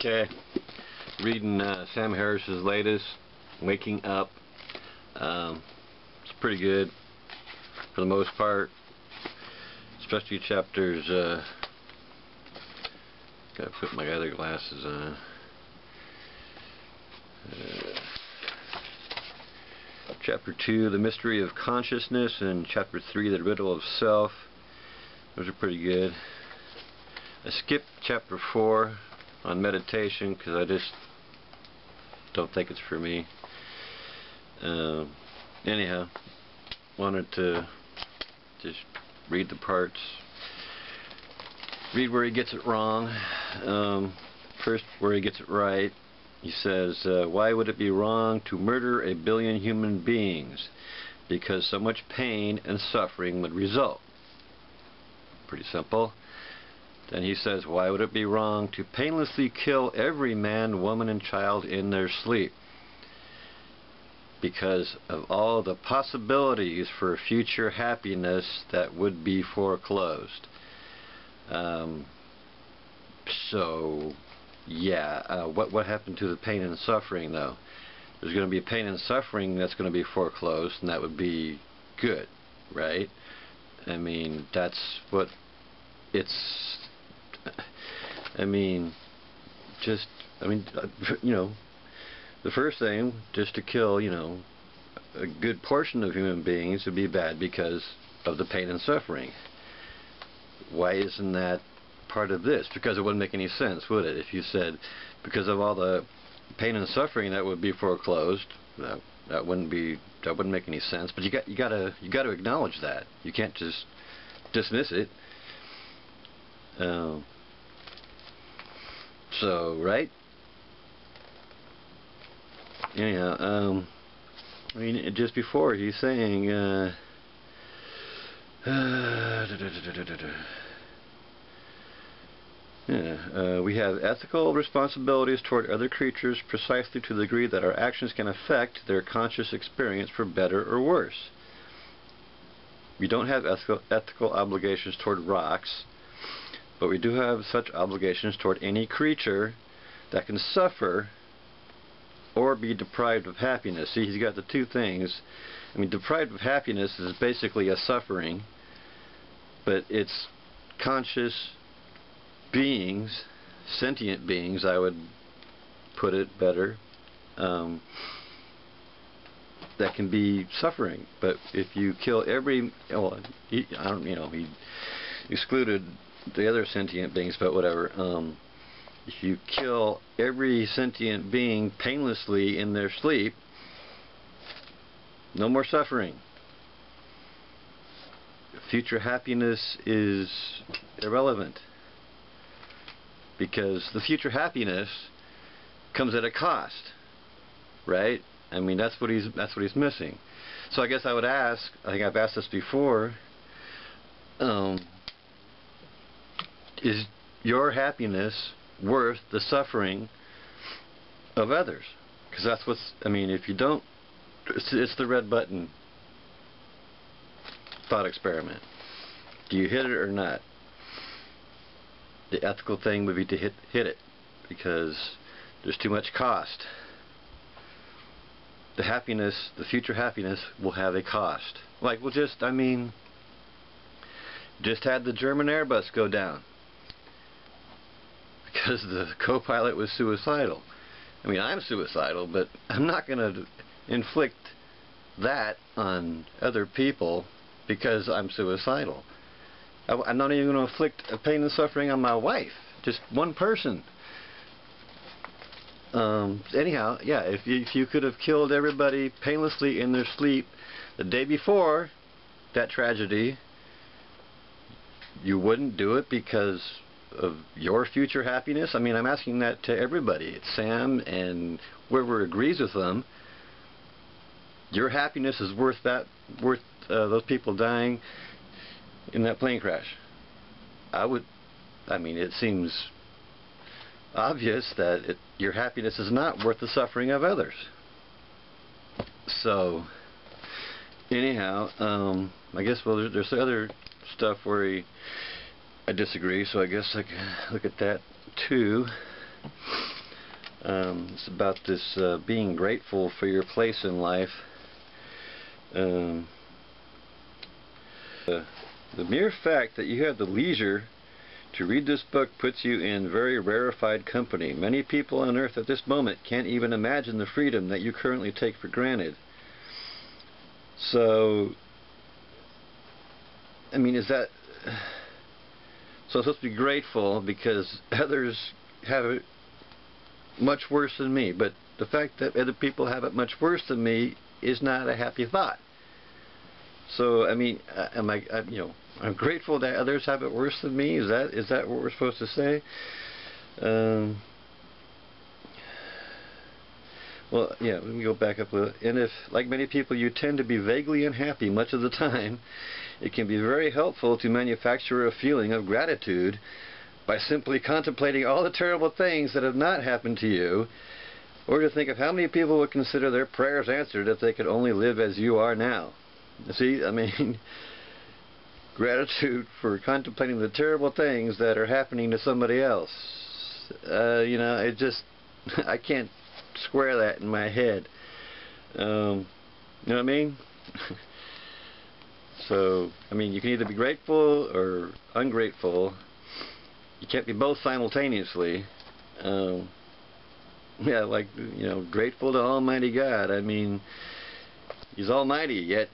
Okay, reading Sam Harris's latest, Waking Up. It's pretty good for the most part, especially chapters. Gotta put my other glasses on. Chapter 2, The Mystery of Consciousness, and Chapter 3, The Riddle of Self. Those are pretty good. I skipped Chapter 4 on meditation because I just don't think it's for me. Anyhow, wanted to just read the parts, read where he gets it wrong. First, where he gets it right. He says, why would it be wrong to murder 1 billion human beings? Because so much pain and suffering would result. Pretty simple. Then he says, why would it be wrong to painlessly kill every man, woman, and child in their sleep? Because of all the possibilities for future happiness that would be foreclosed. So, yeah, what happened to the pain and suffering, though? There's going to be pain and suffering that's going to be foreclosed, and that would be good, right? I mean, that's what it's... I mean, you know, the first thing, just to kill, you know, a good portion of human beings would be bad because of the pain and suffering. Why isn't that part of this? Because it wouldn't make any sense, would it? If you said, because of all the pain and suffering that would be foreclosed, that wouldn't make any sense. But you got to acknowledge that. You can't just dismiss it. So, right? Anyhow, I mean, just before he's saying, we have ethical responsibilities toward other creatures precisely to the degree that our actions can affect their conscious experience for better or worse. We don't have ethical obligations toward rocks, but we do have such obligations toward any creature that can suffer or be deprived of happiness. See, he's got the two things. I mean, deprived of happiness is basically a suffering, but it's conscious beings, sentient beings, I would put it better, that can be suffering. But if you kill every, well, he excluded the other sentient beings, but whatever. If you kill every sentient being painlessly in their sleep, no more suffering. Future happiness is irrelevant, because the future happiness comes at a cost, right? I mean, that's what he's missing. So I guess I would ask, I think I've asked this before, is your happiness worth the suffering of others? Because that's what's, I mean, if you don't, it's the red button thought experiment. Do you hit it or not? The ethical thing would be to hit it, because there's too much cost. The happiness, the future happiness, will have a cost. Like, we'll just, I mean, just had the German Airbus go down because the co-pilot was suicidal. I mean, I'm suicidal, but I'm not going to inflict that on other people because I'm suicidal. I'm not even going to inflict a pain and suffering on my wife. Just one person. Anyhow, yeah, if you could have killed everybody painlessly in their sleep the day before that tragedy, you wouldn't do it because of your future happiness? I mean, I'm asking that to everybody. It's Sam and whoever agrees with them. Your happiness is worth those people dying in that plane crash. I mean, it seems obvious that your happiness is not worth the suffering of others. So, anyhow, I guess, well, there's other stuff where I disagree, so I guess I can look at that too. It's about this being grateful for your place in life. The mere fact that you have the leisure to read this book puts you in very rarefied company. Many people on earth at this moment can't even imagine the freedom that you currently take for granted. So, I mean, is that... So I'm supposed to be grateful because others have it much worse than me, but the fact that other people have it much worse than me is not a happy thought. So, I mean, I'm grateful that others have it worse than me. Is that what we're supposed to say? Well, yeah, let me go back up a little. And if, like many people, you tend to be vaguely unhappy much of the time, it can be very helpful to manufacture a feeling of gratitude by simply contemplating all the terrible things that have not happened to you, or to think of how many people would consider their prayers answered if they could only live as you are now. See, I mean, gratitude for contemplating the terrible things that are happening to somebody else. You know, it just, I can't square that in my head. You know what I mean? So, I mean, you can either be grateful or ungrateful. You can't be both simultaneously. Yeah, like, you know, grateful to Almighty God. I mean, He's Almighty, yet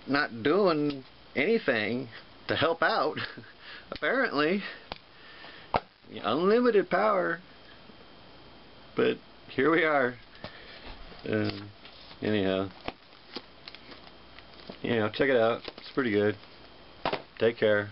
not doing anything to help out, apparently. Unlimited power. But here we are. Anyhow, check it out. It's pretty good. Take care.